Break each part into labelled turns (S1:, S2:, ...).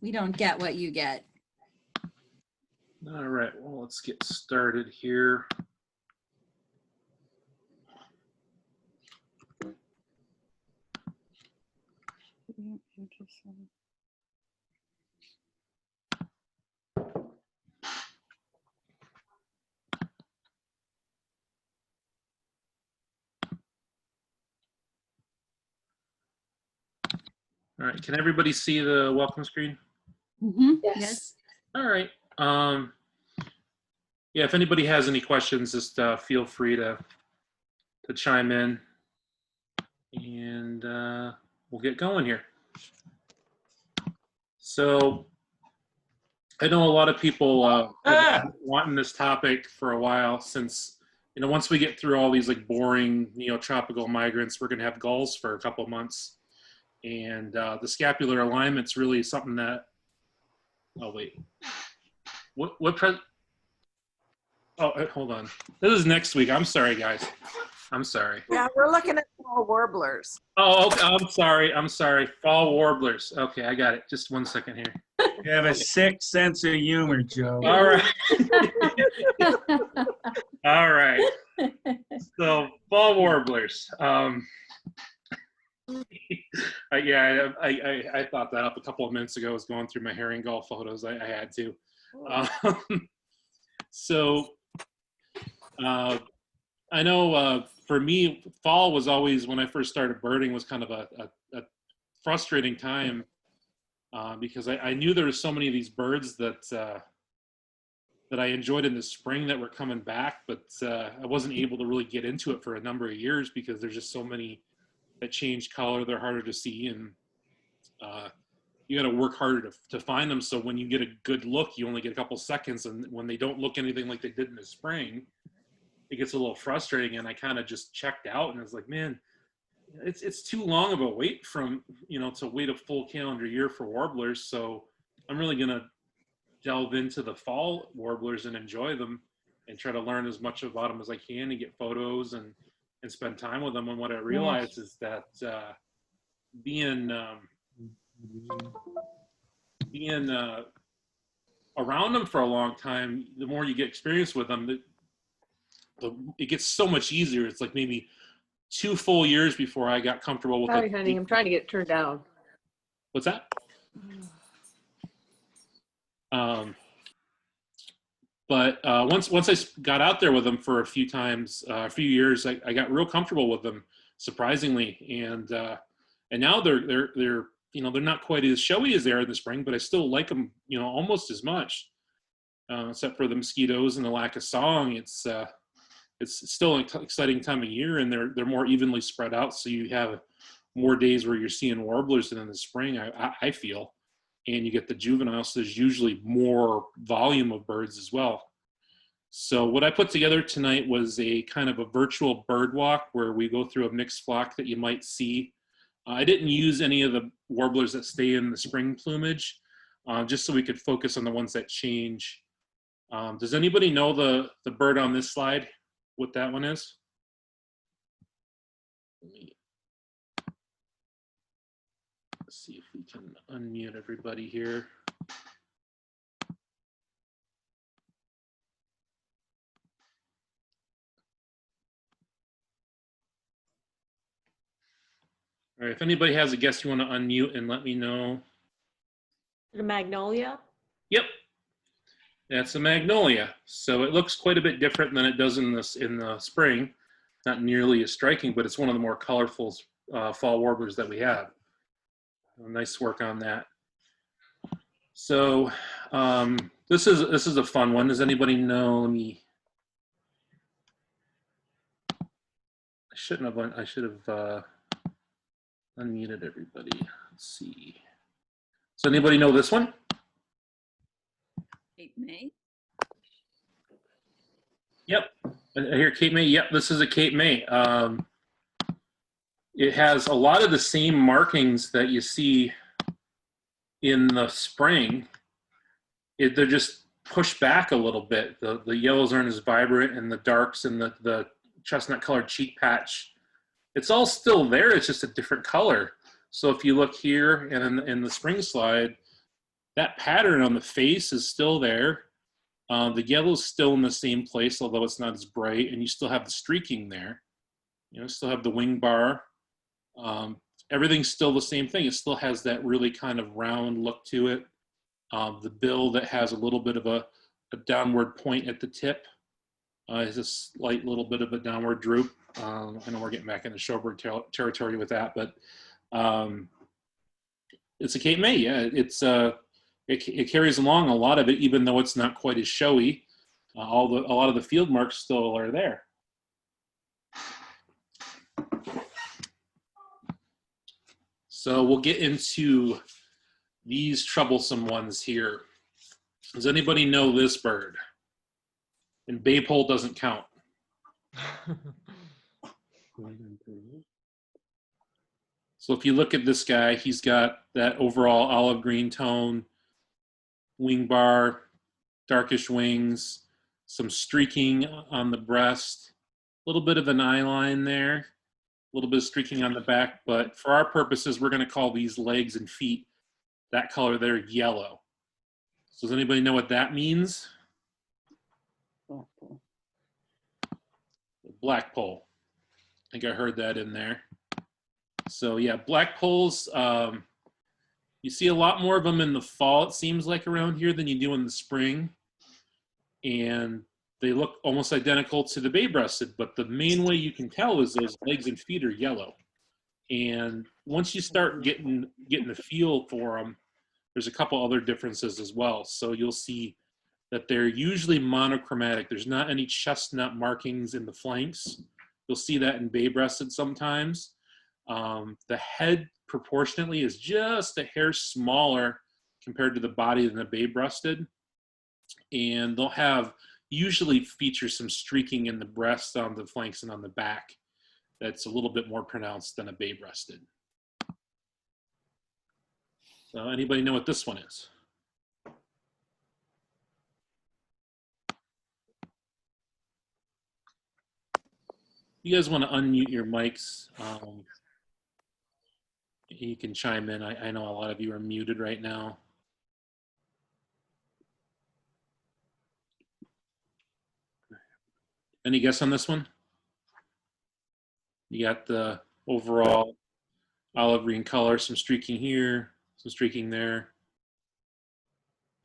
S1: We don't get what you get.
S2: All right, well, let's get started here. All right, can everybody see the welcome screen?
S1: Mm-hmm.
S3: Yes.
S2: All right. Yeah, if anybody has any questions, just feel free to chime in, and we'll get going here. So I know a lot of people have been wanting this topic for a while, since, you know, once we get through all these like boring neotropical migrants, we're going to have gulls for a couple of months. And the scapular alignment's really something that, oh wait, hold on. This is next week. I'm sorry, guys. I'm sorry.
S3: Yeah, we're looking at fall warblers.
S2: Oh, okay. I'm sorry. Fall warblers. Okay, I got it. Just 1 second here.
S4: You have a sick sense of humor, Joe.
S2: All right. All right. So fall warblers. Yeah, I thought that up a couple of minutes ago. I was going through my herring gull photos. I had to. I know for me, fall was always, when I first started birding, was kind of a frustrating time because I knew there were so many of these birds that I enjoyed in the spring that were coming back, but I wasn't able to really get into it for a number of years because there's just so many that change color. They're harder to see, and you got to work harder to find them. So when you get a good look, you only get a couple seconds, and when they don't look anything like they did in the spring, it gets a little frustrating. And I kind of just checked out, and I was like, man, it's too long of a wait from, to wait a full calendar year for warblers. So I'm really gonna delve into the fall warblers and enjoy them, and try to learn as much about them as I can, and get photos and spend time with them. And what I realized is that being around them for a long time, the more you get experience with them, it gets so much easier. It's like maybe 2 full years before I got comfortable with
S5: Sorry,
S2: it.
S5: honey, I'm trying to get it turned down.
S2: What's that? But once I got out there with them for a few years, I got real comfortable with them, surprisingly. And now they're not quite as showy as they are in the spring, but I still like them, almost as much, except for the mosquitoes and the lack of song. It's still an exciting time of year, and they're more evenly spread out. So you have more days where you're seeing warblers than in the spring, I feel. And you get the juveniles, so there's usually more volume of birds as well. So what I put together tonight was a kind of a virtual bird walk where we go through a mixed flock that you might see. I didn't use any of the warblers that stay in the spring plumage, just so we could focus on the ones that change. Does anybody know the bird on this slide, what that one is? Let's see if we can unmute everybody here. All right, if anybody has a guess, you want to unmute and let me know.
S5: The magnolia?
S2: Yep, that's a magnolia. So it looks quite a bit different than it does in the spring. Not nearly as striking, but it's one of the more colorful fall warblers that we have. Nice work on that. So this is a fun one. Does anybody know? I should have unmuted everybody. Let's see. Does anybody know this one?
S1: Cape May.
S2: Yep. I hear Cape May. Yep, this is a Cape May. It has a lot of the same markings that you see in the spring. They're just pushed back a little bit. The yellows aren't as vibrant, and the darks and the chestnut colored cheek patch, it's all still there. It's just a different color. So if you look here and in the spring slide, That pattern on the face is still there. The yellow's still in the same place, although it's not as bright, and you still have the streaking there. You know, still have the wing bar. Everything's still the same thing. It still has that really kind of round look to it. The bill that has a little bit of a downward point at the tip is a slight little bit of a downward droop. I know we're getting back into shorebird territory with that, but it's a Cape May. Yeah, it carries along a lot of it, even though it's not quite as showy. A lot of the field marks still are there. So we'll get into these troublesome ones here. Does anybody know this bird? And baypole doesn't count. So if you look at this guy, he's got that overall olive green tone, wing bar, darkish wings, some streaking on the breast, a little bit of an eye line there, a little bit of streaking on the back, but for our purposes, we're going to call these legs and feet, that color there, yellow. So does anybody know what that means? Blackpoll. I think I heard that in there. So yeah, blackpolls, you see a lot more of them in the fall, it seems like, around here than you do in the spring. And they look almost identical to the bay-breasted, but the main way you can tell is those legs and feet are yellow. And once you start getting the feel for them, there's a couple other differences as well. So you'll see that they're usually monochromatic. There's not any chestnut markings in the flanks. You'll see that in bay-breasted sometimes. The head proportionately is just a hair smaller compared to the body than the bay-breasted. And they'll have usually feature some streaking in the breast, on the flanks, and on the back that's a little bit more pronounced than a bay-breasted. So anybody know what this one is? You guys want to unmute your mics? You can chime in. I know a lot of you are muted right now. Any guess on this one? You got the overall olive green color, some streaking here, some streaking there.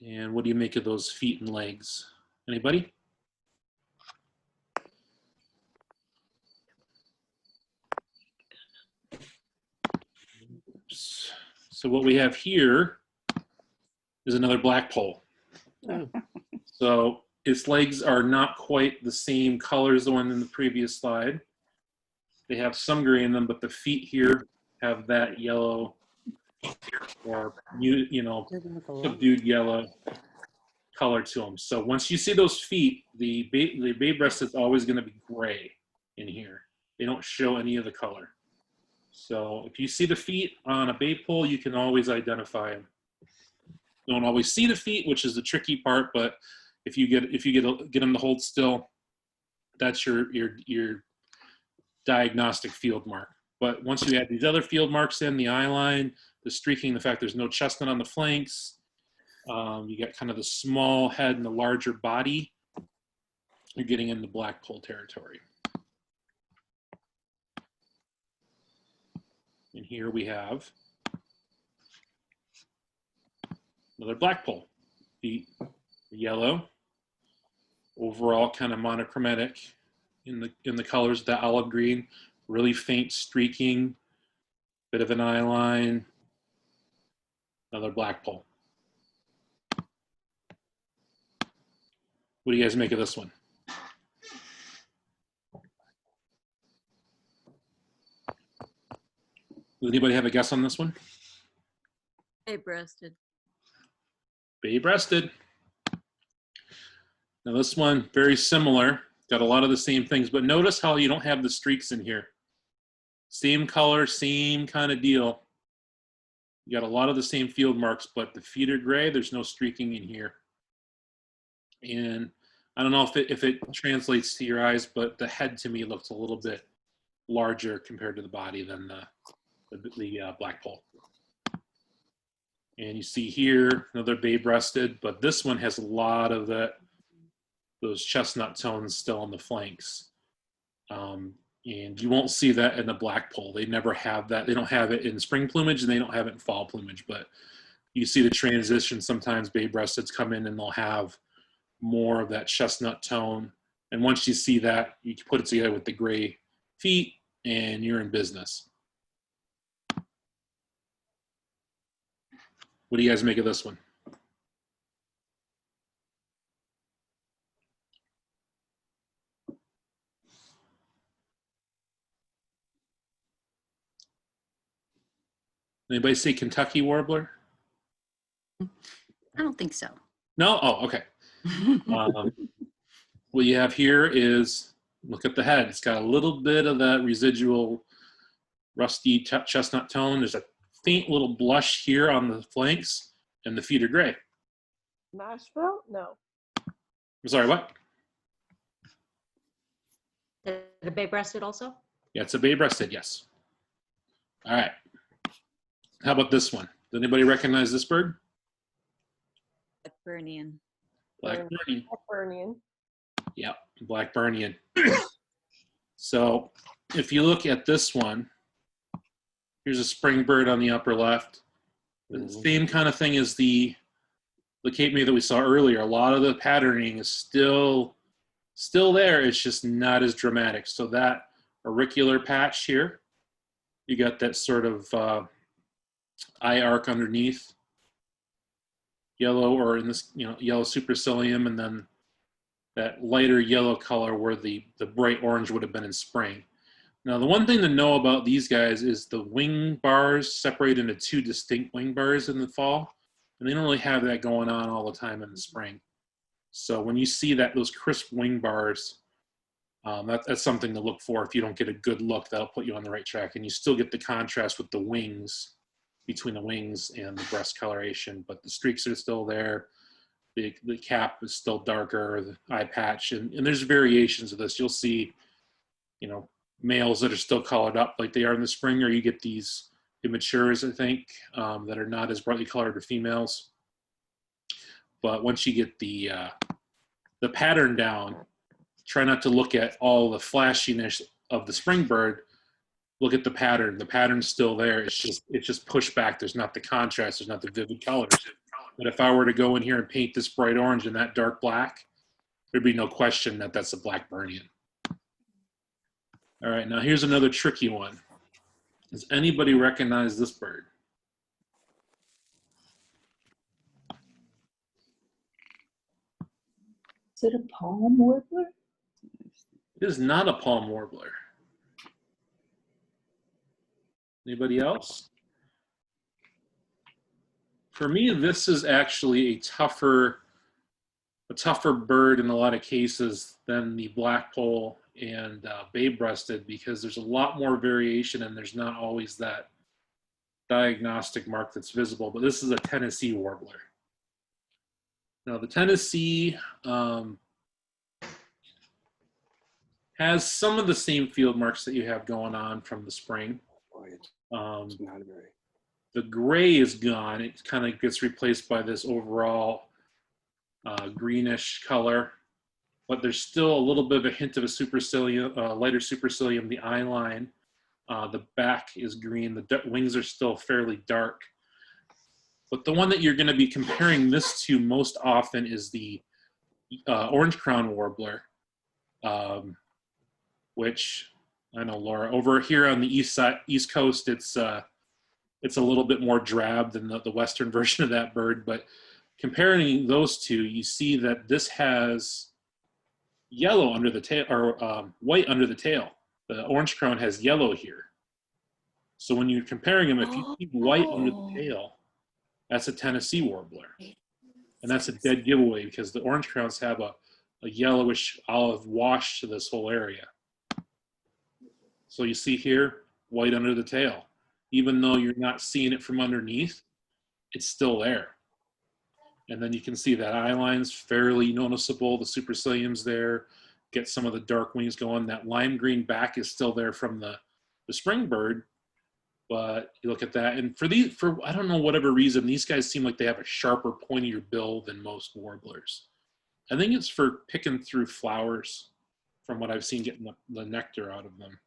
S2: And what do you make of those feet and legs? Anybody? So what we have here is another blackpoll. So its legs are not quite the same color as the one in the previous slide. They have some gray in them, but the feet here have that yellow or, you know, subdued yellow color to them. So once you see those feet, the bay-breast is always going to be gray in here. They don't show any of the color. So if you see the feet on a baypole, you can always identify them. You don't always see the feet, which is the tricky part, but if you get them to hold still, that's your diagnostic field mark. But once you add these other field marks in, the eye line, the streaking, the fact there's no chestnut on the flanks, you got kind of the small head and the larger body, you're getting into blackpoll territory. And here we have another blackpoll. Feet yellow, overall kind of monochromatic in the colors, the olive green, really faint streaking, bit of an eye line, another blackpoll. What do you guys make of this one? Does anybody have a guess on this one?
S5: Bay-breasted.
S2: Bay-breasted. Now this one, very similar, got a lot of the same things, but notice how you don't have the streaks in here. Same color, same kind of deal. You got a lot of the same field marks, but the feet are gray, there's no streaking in here. And I don't know if it translates to your eyes, but the head to me looks a little bit larger compared to the body than the blackpoll. And you see here, another bay-breasted, but this one has a lot of those chestnut tones still on the flanks. And you won't see that in the blackpoll. They never have that. They don't have it in spring plumage and they don't have it in fall plumage, but you see the transition. Sometimes bay-breasteds come in and they'll have more of that chestnut tone. And once you see that, you can put it together with the gray feet and you're in business. What do you guys make of this one? Anybody say Kentucky warbler?
S1: I don't think so.
S2: No? Oh, okay. What you have here is, look at the head. It's got a little bit of that residual rusty chestnut tone. There's a faint little blush here on the flanks, and the feet are gray.
S3: Nashville? No.
S2: I'm sorry, what?
S5: The bay-breasted also?
S2: Yeah, it's a bay-breasted, yes. All right. How about this one? Does anybody recognize this bird?
S1: Blackburnian.
S2: Blackburnian.
S3: Blackburnian.
S2: Yep, Blackburnian. So if you look at this one, here's a spring bird on the upper left. The same kind of thing as the Cape May that we saw earlier. A lot of the patterning is still there. It's just not as dramatic. So that auricular patch here, you got that sort of eye arc underneath, yellow, or in this, yellow supercilium, and then that lighter yellow color where the bright orange would have been in spring. Now, the one thing to know about these guys is the wing bars separate into two distinct wing bars in the fall, and they don't really have that going on all the time in the spring. So when you see those crisp wing bars, that's something to look for. If you don't get a good look, that'll put you on the right track, and you still get the contrast with the wings, between the wings and the breast coloration, but the streaks are still there. The cap is still darker, the eye patch, and there's variations of this. You'll see, males that are still colored up like they are in the spring, or you get these immatures, I think, that are not as brightly colored as females. But once you get the pattern down, try not to look at all the flashiness of the spring bird. Look at the pattern. The pattern's still there. It's just pushed back. There's not the contrast. There's not the vivid colors. But if I were to go in here and paint this bright orange and that dark black, there'd be no question that that's a Blackburnian. All right, now here's another tricky one. Does anybody recognize this bird?
S6: Is it a palm warbler?
S2: It is not a palm warbler. Anybody else? For me, this is actually a tougher bird in a lot of cases than the blackpoll and bay-breasted, because there's a lot more variation and there's not always that diagnostic mark that's visible. But this is a Tennessee warbler. Now the Tennessee has some of the same field marks that you have going on from the spring. The gray is gone. It kind of gets replaced by this overall greenish color, but there's still a little bit of a hint of a supercilium, lighter supercilium, the eye line. The back is green. The wings are still fairly dark. But the one that you're going to be comparing this to most often is the orange crown warbler, which I know, Laura, over here on the East Coast, it's a little bit more drab than the Western version of that bird. But comparing those two, you see that this has yellow under the tail, or white under the tail. The orange crown has yellow here. So when you're comparing them, if you see white under the tail, that's a Tennessee warbler. And that's a dead giveaway, because the orange crowns have a yellowish olive wash to this whole area. So you see here, white under the tail. Even though you're not seeing it from underneath, it's still there. And then you can see that eye line's fairly noticeable. The supercilium's there. Get some of the dark wings going. That lime green back is still there from the spring bird. But you look at that, and for I don't know, whatever reason, these guys seem like they have a sharper, pointier bill than most warblers. I think it's for picking through flowers, from what I've seen, getting the nectar out of them.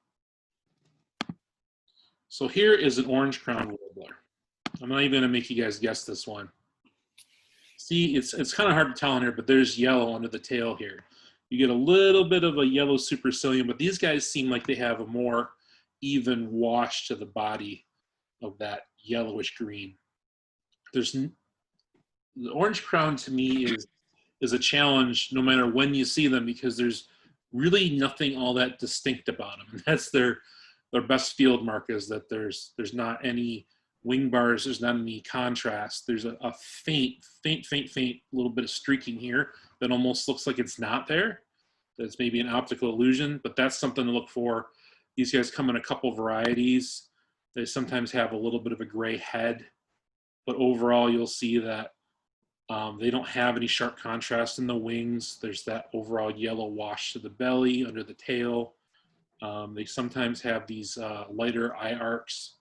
S2: So here is an orange-crowned warbler. I'm not even going to make you guys guess this one. See, it's kind of hard to tell in here, but there's yellow under the tail here. You get a little bit of a yellow supercilium, but these guys seem like they have a more even wash to the body of that yellowish green. The orange crown to me is a challenge no matter when you see them, because there's really nothing all that distinct about them. And that's their best field mark, is that there's not any wing bars, there's not any contrast. There's a faint little bit of streaking here that almost looks like it's not there. That's maybe an optical illusion, but that's something to look for. These guys come in a couple varieties. They sometimes have a little bit of a gray head, but overall you'll see that they don't have any sharp contrast in the wings. There's that overall yellow wash to the belly, under the tail. They sometimes have these lighter eye arcs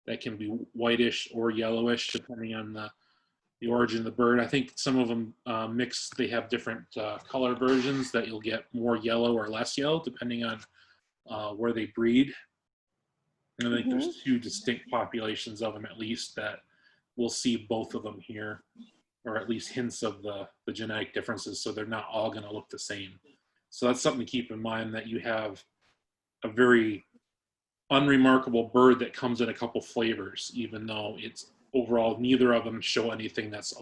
S2: that can be whitish or yellowish depending on the origin of the bird. I think some of them mix, they have different color versions that you'll get more yellow or less yellow depending on where they breed. And I think there's two distinct populations of them at least that we'll see both of them here, or at least hints of the genetic differences, so they're not all going to look the same. So that's something to keep in mind, that you have a very unremarkable bird that comes in a couple flavors, even though it's overall neither of them show anything that's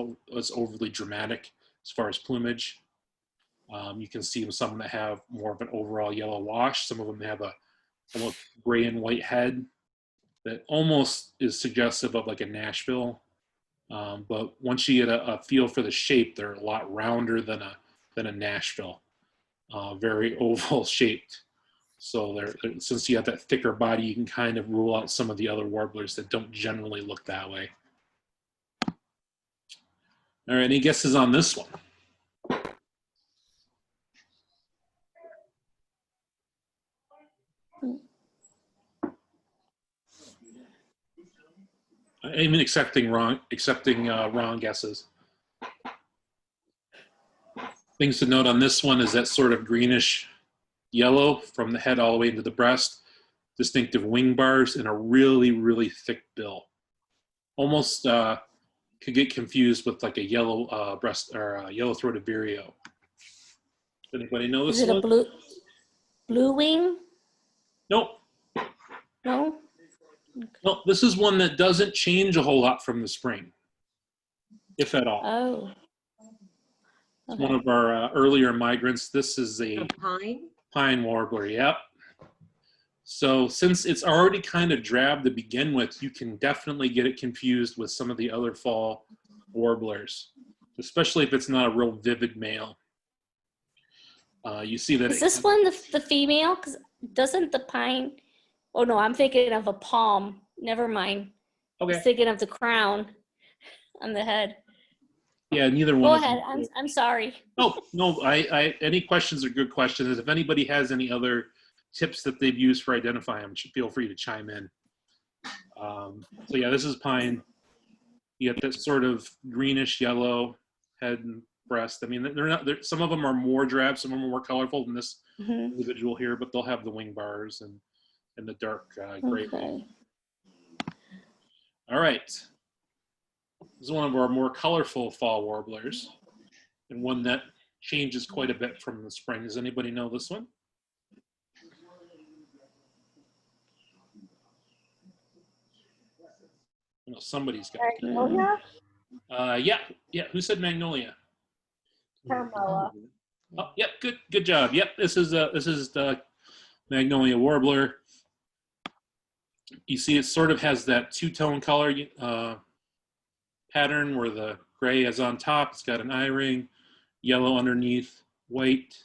S2: overly dramatic as far as plumage. You can see some that have more of an overall yellow wash. Some of them have a almost gray and white head that almost is suggestive of like a Nashville. But once you get a feel for the shape, they're a lot rounder than a Nashville. Very oval shaped. So since you have that thicker body, you can kind of rule out some of the other warblers that don't generally look that way. All right, any guesses on this one? I'm even accepting wrong guesses. Things to note on this one is that sort of greenish yellow from the head all the way into the breast, distinctive wing bars, and a really, really thick bill. Almost could get confused with like a yellow breast or a yellow-throated vireo. Does anybody know this
S7: Is it
S2: one?
S7: a blue wing?
S2: Nope.
S7: No?
S2: No, this is one that doesn't change a whole lot from the spring, if at all.
S7: Oh.
S2: It's one of our earlier migrants. This is
S5: A
S2: a
S5: pine?
S2: pine warbler, yep. So since it's already kind of drab to begin with, you can definitely get it confused with some of the other fall warblers, especially if it's not a real vivid male. You see that.
S7: Is this one the female? Because doesn't the pine, oh no, I'm thinking of a palm. Never mind. I was
S2: Okay.
S7: thinking of the crown on the head.
S2: Yeah, neither one.
S7: Go
S2: of them.
S7: ahead, I'm sorry.
S2: No, any questions are good questions. If anybody has any other tips that they've used for identifying them, feel free to chime in. So yeah, this is pine. You get that sort of greenish yellow head and breast. I mean, some of them are more drab, some of them are more colorful than this individual here, but they'll have the wing bars and the dark gray.
S7: Okay.
S2: All right. This is one of our more colorful fall warblers, and one that changes quite a bit from the spring. Does anybody know this one? I know somebody's got it.
S3: Magnolia?
S2: Yeah. Who said magnolia?
S3: Carmela.
S2: Oh, yep. Good job. Yep. This is the magnolia warbler. You see, it sort of has that two-tone color pattern where the gray is on top. It's got an eye ring, yellow underneath, white,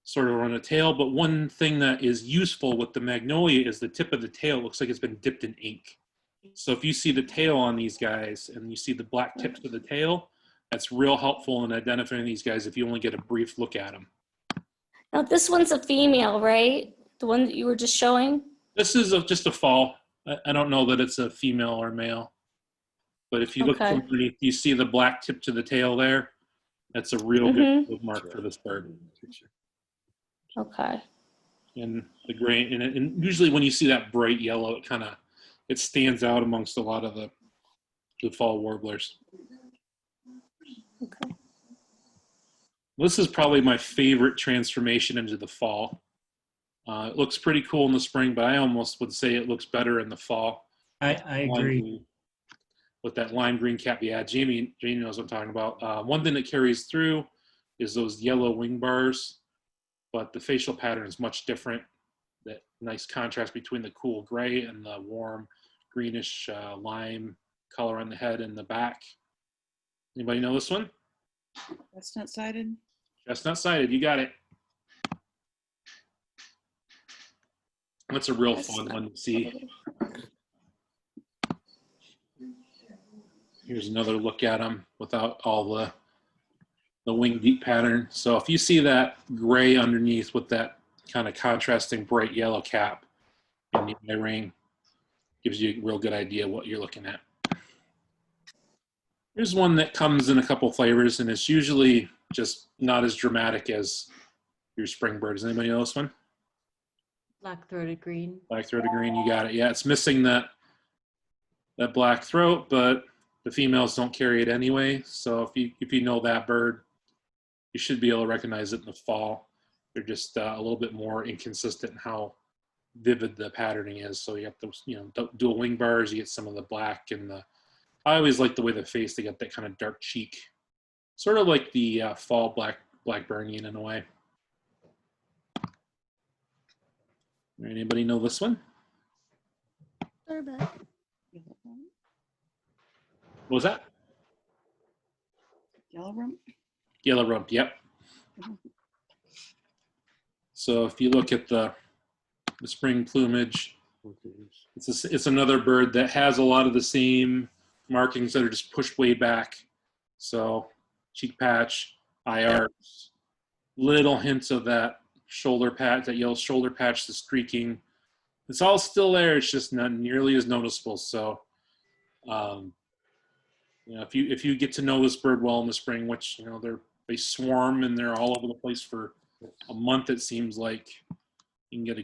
S2: sort of on the tail. But one thing that is useful with the magnolia is the tip of the tail looks like it's been dipped in ink. So if you see the tail on these guys and you see the black tips of the tail, that's real helpful in identifying these guys if you only get a brief look at them.
S7: Now this one's a female, right? The one that you were just showing?
S2: This is just a fall. I don't know that it's a female or male, but if you look
S7: Okay.
S2: from underneath, you see the black tip to the tail there. That's a real
S7: Mhm.
S2: good mark for this bird.
S7: Okay.
S2: And the gray, and usually when you see that bright yellow, it stands out amongst a lot of the fall warblers.
S7: Okay.
S2: This is probably my favorite transformation into the fall. It looks pretty cool in the spring, but I almost would say it looks better in the fall.
S4: I agree.
S2: With that lime green cap. Yeah, Jamie knows what I'm talking about. One thing that carries through is those yellow wing bars, but the facial pattern is much different. That nice contrast between the cool gray and the warm greenish lime color on the head and the back. Anybody know this one?
S8: Chestnut sided.
S2: Chestnut sided, you got it. That's a real fun one to see. Here's another look at them without all the wing beat pattern. So if you see that gray underneath with that kind of contrasting bright yellow cap in the eye ring, gives you a real good idea what you're looking at. Here's one that comes in a couple flavors, and it's usually just not as dramatic as your spring bird. Does anybody know this one?
S5: Black-throated green.
S2: Black-throated green, you got it. Yeah, it's missing that black throat, but the females don't carry it anyway. So if you know that bird, you should be able to recognize it in the fall. They're just a little bit more inconsistent in how vivid the patterning is. So you have to, dual wing bars. You get some of the black and the. I always like the way the face. They got that kind of dark cheek, sort of like the fall Blackburnian in a way. Anybody know this one?
S8: Yellow rump.
S2: What was that?
S8: Yellow rump.
S2: Yellow rump. Yep. So if you look at the spring plumage, it's another bird that has a lot of the same markings that are just pushed way back. So cheek patch, eye arcs, little hints of that shoulder patch, that yellow shoulder patch, the streaking. It's all still there. It's just not nearly as noticeable. So, if you get to know this bird well in the spring, which they swarm and they're all over the place for a month, it seems like, you can get a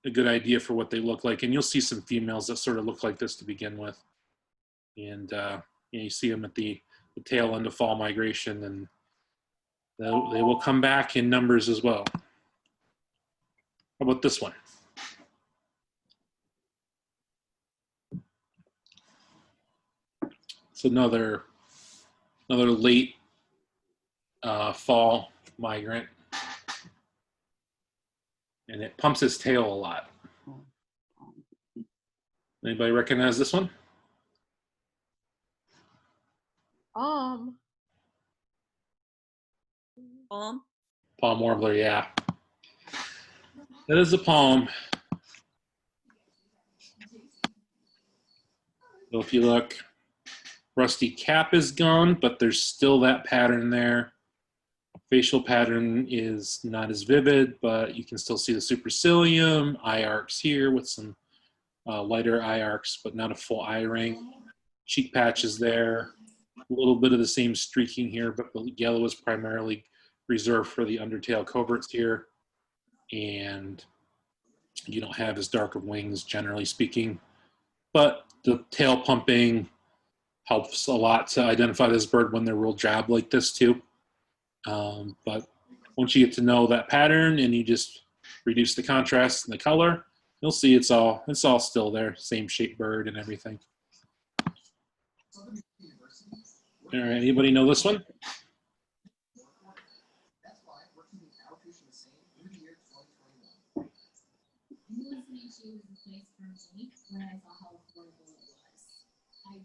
S2: good idea for what they look like. And you'll see some females that sort of look like this to begin with. And you see them at the tail end of fall migration, and they will come back in numbers as well. How about this one? It's another late fall migrant, and it pumps its tail a lot. Anybody recognize this one?
S3: Palm.
S2: Palm warbler, yeah. That is a palm. So if you look, rusty cap is gone, but there's still that pattern there. Facial pattern is not as vivid, but you can still see the supercilium, eye arcs here with some lighter eye arcs, but not a full eye ring. Cheek patch is there. A little bit of the same streaking here, but the yellow is primarily reserved for the undertail coverts here. And you don't have as dark of wings, generally speaking. But the tail pumping helps a lot to identify this bird when they're real drab like this too. But once you get to know that pattern and you just reduce the contrast and the color, you'll see it's all still there, same shaped bird and everything. All right, anybody know this one?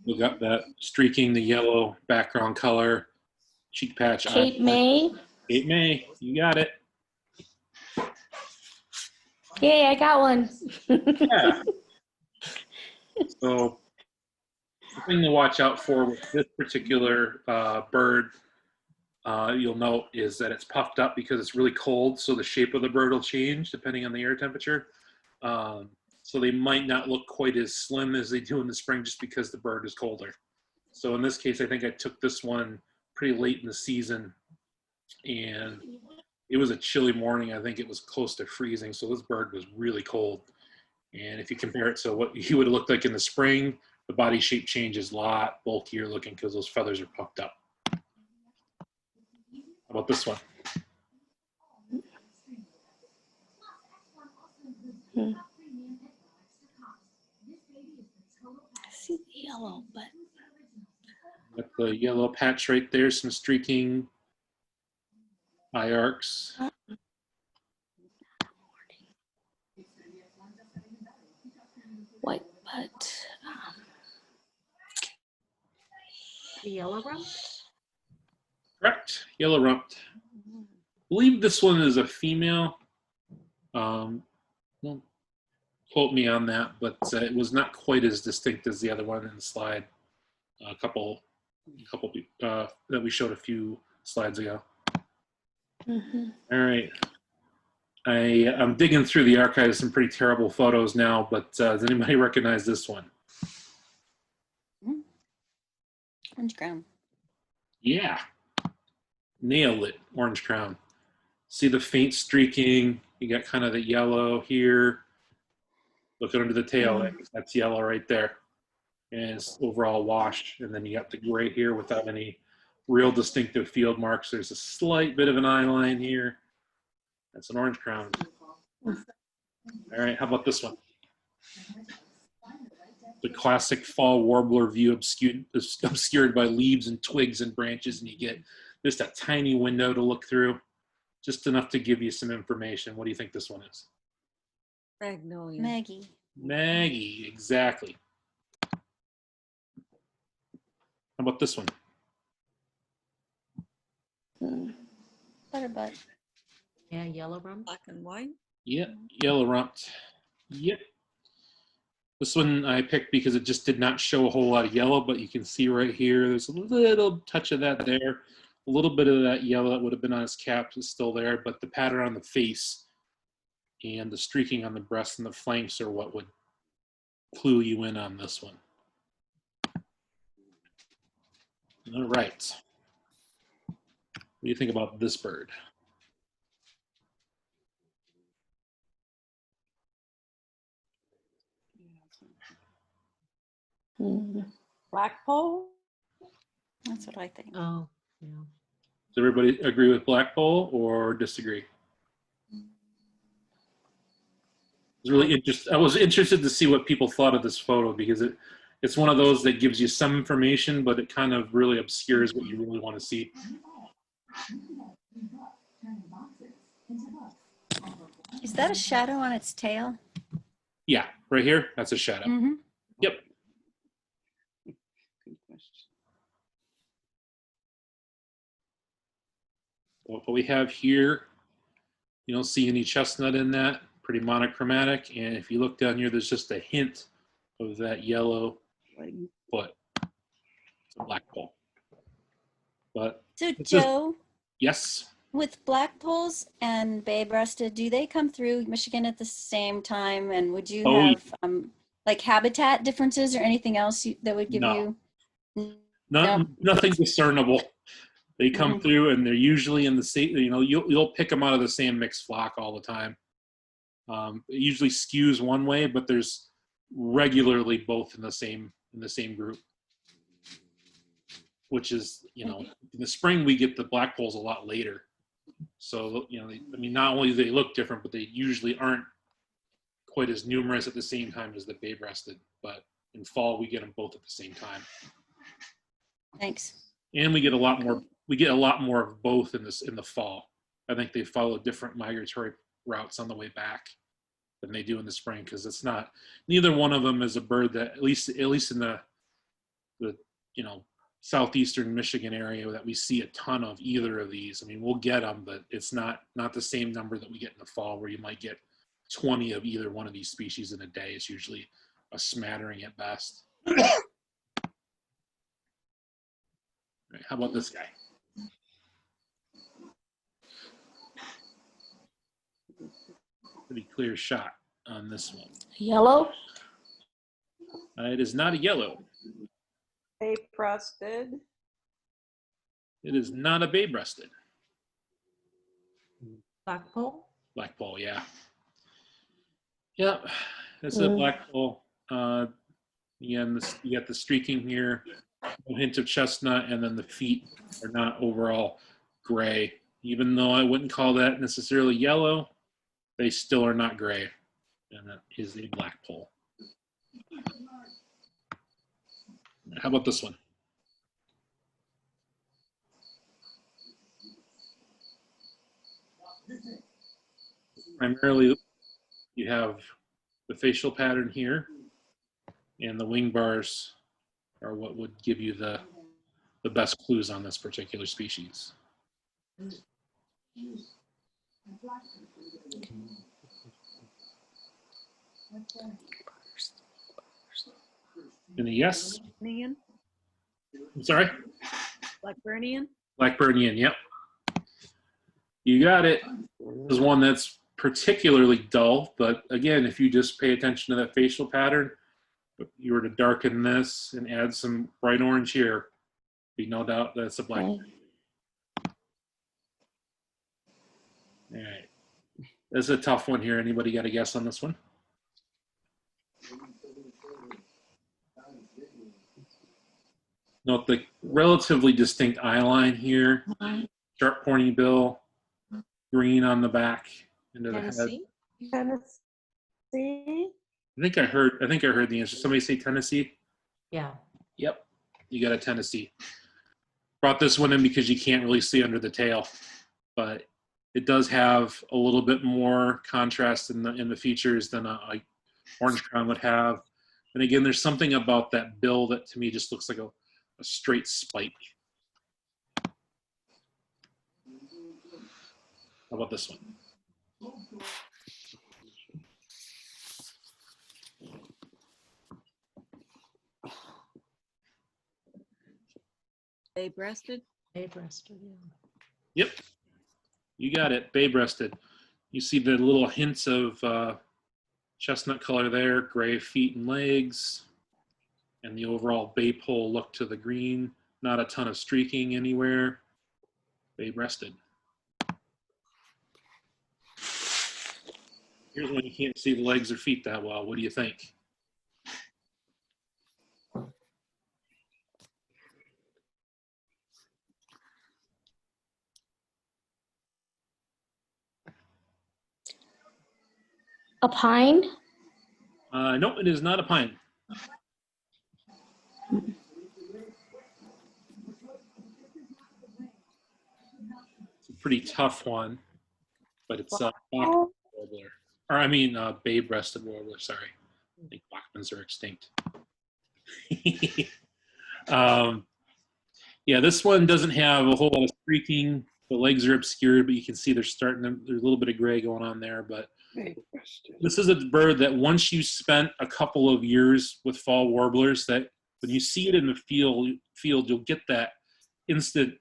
S2: We got that streaking, the yellow background color, cheek patch.
S7: Cape May.
S2: Cape May, you got it.
S7: Yay, I got one.
S2: Yeah. So the thing to watch out for with this particular bird, you'll note, is that it's puffed up because it's really cold, so the shape of the bird will change depending on the air temperature. So so they might not look quite as slim as they do in the spring just because the bird is colder. So in this case, I think I took this one pretty late in the season, and it was a chilly morning. I think it was close to freezing, so this bird was really cold. And if you compare it to what he would have looked like in the spring, the body shape changes a lot bulkier looking because those feathers are puffed up. How about this one?
S7: I see the yellow, but
S2: Got the yellow patch right there, some streaking eye arcs.
S7: white butt.
S5: The yellow rump?
S2: Correct, yellow rumped. I believe this one is a female. Don't quote me on that, but it was not quite as distinct as the other one in the slide. A couple that we showed a few slides ago.
S7: Mhm.
S2: All right. I'm digging through the archives, some pretty terrible photos now, but does anybody recognize this one?
S8: Orange crown.
S2: Yeah. Nailed it, orange crown. See the faint streaking. You got kind of the yellow here. Looking under the tail, that's yellow right there. And it's overall washed. And then you got the gray here without any real distinctive field marks. There's a slight bit of an eye line here. That's an orange crown. All right, how about this one? The classic fall warbler view obscured by leaves and twigs and branches, and you get just a tiny window to look through, just enough to give you some information. What do you think this one is?
S5: Magnolia.
S8: Maggie.
S2: Maggie, exactly. How about this one?
S8: Butterbutt.
S5: Yeah, yellow rump.
S8: Black and white.
S2: Yep, yellow rumped. Yep. This one I picked because it just did not show a whole lot of yellow, but you can see right here, there's a little touch of that there. A little bit of that yellow that would have been on his cap is still there, but the pattern on the face and the streaking on the breast and the flanks are what would clue you in on this one. All right. What do you think about this bird?
S7: Mhm.
S5: Blackpoll?
S8: That's what I think.
S5: Oh, yeah.
S2: Does everybody agree with Blackpoll or disagree? I was interested to see what people thought of this photo because it's one of those that gives you some information, but it kind of really obscures what you really want to see.
S8: Is that a shadow on its tail?
S2: Yeah, right here, that's a shadow.
S8: Mm-hmm.
S2: Yep.
S8: Good question.
S2: What we have here, you don't see any chestnut in that, pretty monochromatic. And if you look down here, there's just a hint of that yellow foot. It's a blackpoll. But
S6: So
S2: it's just-
S6: Joe,
S2: yes,
S6: with blackpolls and bay-breasted, do they come through Michigan at the same time? And would you
S2: Oh,
S6: have like habitat differences or anything else that would give
S2: No.
S6: you?
S2: nothing discernible. They come through and they're usually in the same, you'll pick them out of the same mixed flock all the time. It usually skews one way, but there's regularly both in the same group. Which is, in the spring we get the blackpolls a lot later. So, not only do they look different, but they usually aren't quite as numerous at the same time as the bay-breasted. But in fall we get them both at the same time.
S6: Thanks.
S2: And we get a lot more. We get a lot more of both in the fall. I think they follow different migratory routes on the way back than they do in the spring because it's not. Neither one of them is a bird that at least in the southeastern Michigan area that we see a ton of either of these. I mean, we'll get them, but it's not the same number that we get in the fall where you might get 20 of either one of these species in a day. It's usually a smattering at best. Right, how about this guy? Pretty clear shot. on this one?
S7: Yellow?
S2: It is not a yellow.
S3: Bay-breasted.
S2: It is not a bay-breasted.
S5: Flagpole?
S2: Blackpoll, yeah. Yep, it's a blackpoll. Again, you got the streaking here, a hint of chestnut, and then the feet are not overall gray. Even though I wouldn't call that necessarily yellow, they still are not gray, and that is a blackpoll. How about this one? Primarily, you have the facial pattern here, and the wing bars are what would give you the best clues on this particular species. Any yes?
S3: Blackburnian.
S2: I'm sorry?
S3: Blackburnian.
S2: Blackburnian, yep. You got it. This is one that's particularly dull, but again, if you just pay attention to that facial pattern, if you were to darken this and add some bright orange here, be no doubt that's a black.
S7: Okay.
S2: All right. This is a tough one here. Anybody got a guess on this one? Note the relatively distinct eye line here, sharp pointy bill, green on the back into the head.
S5: Tennessee?
S3: Tennessee.
S2: I think I heard the answer. Somebody say Tennessee?
S5: Yeah.
S2: Yep. You got a Tennessee. Brought this one in because you can't really see under the tail, but it does have a little bit more contrast in the features than a orange crown would have. And again, there's something about that bill that to me just looks like a straight spike. How about this one?
S3: Bay-breasted.
S5: Bay-breasted, yeah.
S2: Yep. You got it. Bay-breasted. You see the little hints of chestnut color there, gray feet and legs, and the overall bay pole look to the green. Not a ton of streaking anywhere. Bay-breasted. Here's when you can't see the legs or feet that well. What do you think?
S7: A pine?
S2: No, it is not a pine. It's a pretty tough one, but it's Bachman's warbler. Or I mean, bay-breasted warbler, sorry. I think Bachmans are extinct. Yeah, this one doesn't have a whole lot of streaking. The legs are obscured, but you can see there's a little bit of gray going on there, but this is a bird that once you spent a couple of years with fall warblers, that when you see it in the field, you'll get that instant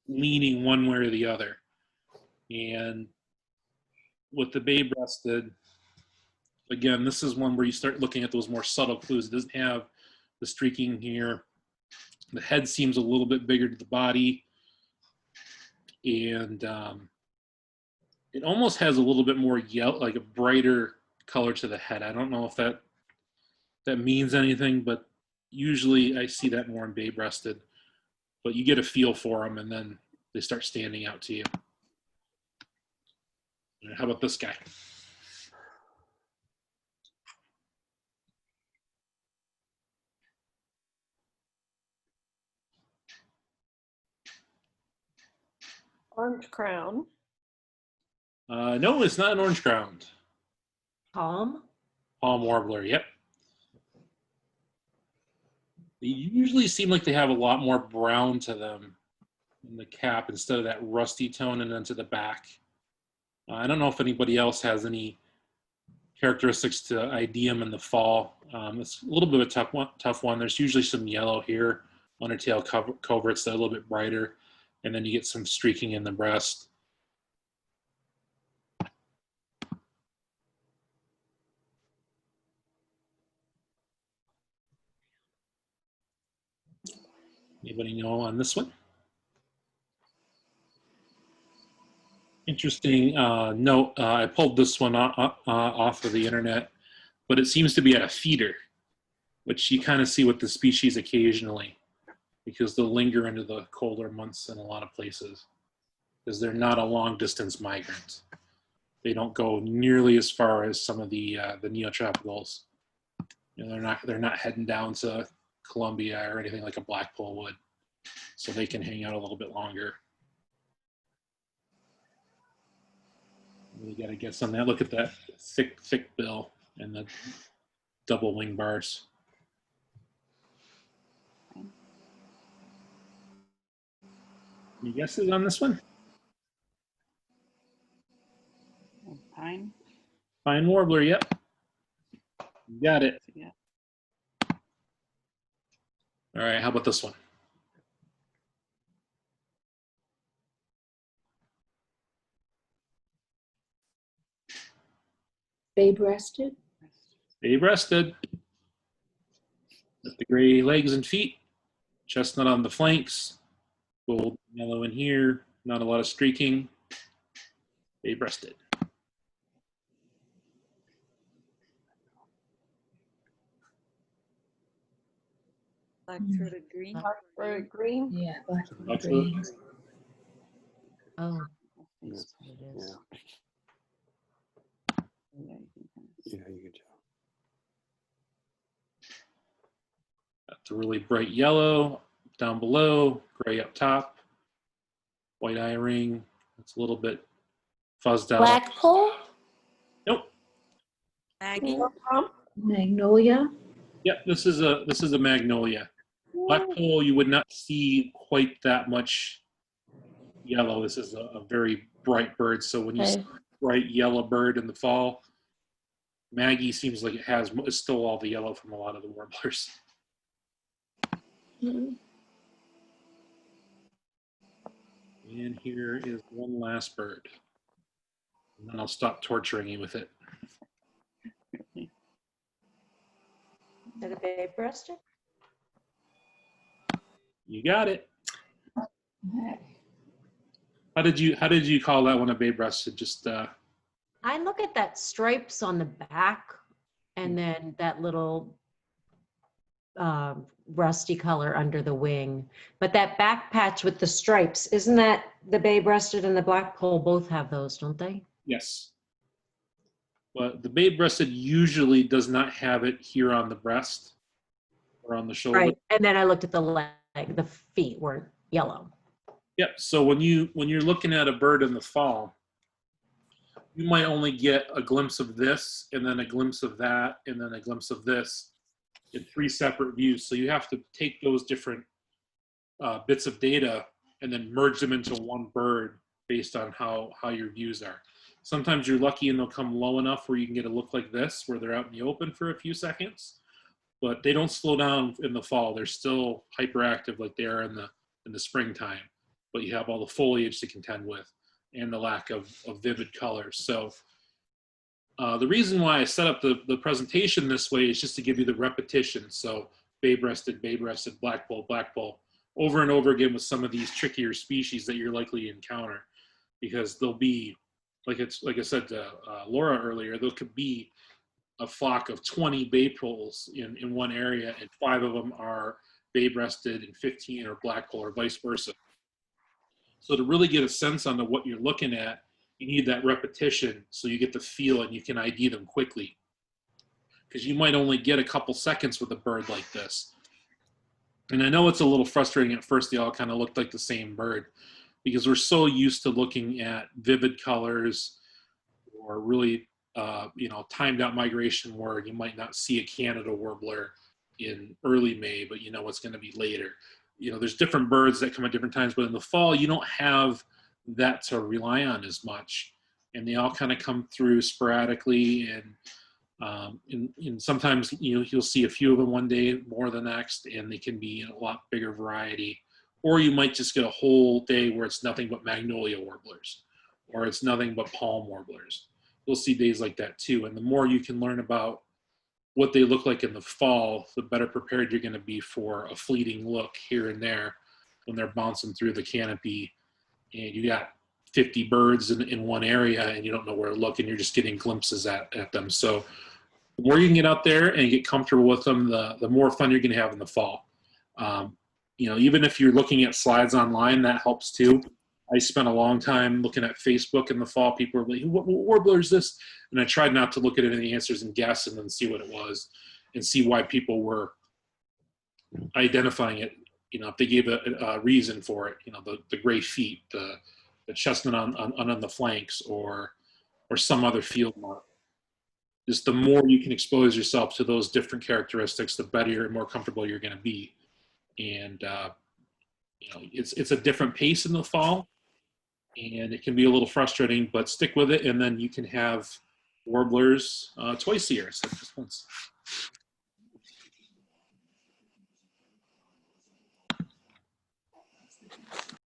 S2: leaning one way or the other. And with the bay-breasted, again, this is one where you start looking at those more subtle clues. It doesn't have the streaking here. The head seems a little bit bigger to the body. And it almost has a little bit more yellow, like a brighter color to the head. I don't know if that means anything, but usually I see that more in bay-breasted. But you get a feel for them, and then they start standing out to you. How about this guy?
S3: Orange crown.
S2: No, it's not an orange crown.
S5: Palm?
S2: Palm warbler, yep. They usually seem like they have a lot more brown to them in the cap instead of that rusty tone and then to the back. I don't know if anybody else has any characteristics to ID them in the fall. It's a little bit of a tough one. There's usually some yellow here, undertail coverts that are a little bit brighter, and then you get some streaking in the breast. Anybody know on this one? Interesting note. I pulled this one off of the internet, but it seems to be at a feeder, which you kind of see with the species occasionally because they'll linger into the colder months in a lot of places because they're not a long distance migrant. They don't go nearly as far as some of the neotropicals. You know, they're not heading down to Colombia or anything like a blackpoll would, so they can hang out a little bit longer. You got to guess on that. Look at that thick bill and the double wing bars. Any guesses on this one?
S8: Pine.
S2: Pine warbler, yep. You got it.
S8: Yeah.
S2: All right, how about this one?
S5: Bay-breasted?
S2: Bay-breasted. With the gray legs and feet. Chestnut on the flanks. Gold, yellow in here. Not a lot of streaking. Bay-breasted.
S8: Black-throated green.
S3: Black-throated green.
S5: Yeah.
S2: Absolutely.
S5: Oh,
S9: That's
S5: that's what it is.
S9: Yeah, you can tell.
S2: That's a really bright yellow down below, gray up top, white eye ring. It's a little bit fuzzed out.
S7: Blackpoll?
S2: Nope.
S8: Maggie.
S5: Magnolia?
S2: Yep, this is a magnolia. Blackpoll, you would not see quite that much yellow. This is a very bright bird. So when you see
S7: Okay.
S2: a bright yellow bird in the fall, Maggie seems like it stole all the yellow from a lot of the warblers.
S7: Mhm.
S2: And here is one last bird. And then I'll stop torturing you with it.
S5: Is that a bay-breasted?
S2: You got it. How did you call that one a bay-breasted? Just
S5: I look at that stripes on the back and then that little rusty color under the wing. But that back patch with the stripes, isn't that the bay-breasted and the blackpoll both have those, don't they?
S2: yes. But the bay-breasted usually does not have it here on the breast or on the shoulder.
S5: Right. And then I looked at the leg, the feet were yellow.
S2: Yep. So when you're looking at a bird in the fall, you might only get a glimpse of this, and then a glimpse of that, and then a glimpse of this in 3 separate views. So you have to take those different bits of data and then merge them into one bird based on how your views are. Sometimes you're lucky and they'll come low enough where you can get a look like this, where they're out in the open for a few seconds, but they don't slow down in the fall. They're still hyperactive like they are in the springtime, but you have all the foliage to contend with and the lack of vivid colors. So the reason why I set up the presentation this way is just to give you the repetition. So bay-breasted, bay-breasted, blackpoll, blackpoll, over and over again with some of these trickier species that you're likely to encounter, because they'll be, like I said to Laura earlier, there could be a flock of 20 baypolls in one area, and 5 of them are bay-breasted and 15 are blackpoll, or vice versa. So to really get a sense on what you're looking at, you need that repetition so you get the feel and you can ID them quickly. Because you might only get a couple seconds with a bird like this. And I know it's a little frustrating at first, they all kind of looked like the same bird, because we're so used to looking at vivid colors or really timed out migration where you might not see a Canada warbler in early May, but you know it's going to be later. There's different birds that come at different times, but in the fall, you don't have that to rely on as much. And they all kind of come through sporadically. And sometimes, you'll see a few of them one day more than the next, and they can be in a lot bigger variety. Or you might just get a whole day where it's nothing but magnolia warblers, or it's nothing but palm warblers. You'll see days like that too. And the more you can learn about what they look like in the fall, the better prepared you're going to be for a fleeting look here and there when they're bouncing through the canopy and you got 50 birds in one area and you don't know where to look and you're just getting glimpses at them. So the more you can get out there and get comfortable with them, the more fun you're going to have in the fall. You know, even if you're looking at slides online, that helps too. I spent a long time looking at Facebook in the fall. People were like, what warbler is this? And I tried not to look at any of the answers and guess and then see what it was and see why people were identifying it. You know, if they gave a reason for it, you know, the gray feet, the chestnut on the flanks or some other field mark. Just the more you can expose yourself to those different characteristics, the better and more comfortable you're going to be. And, you know, it's a different pace in the fall. And it can be a little frustrating, but stick with it, and then you can have warblers twice a year instead of just once.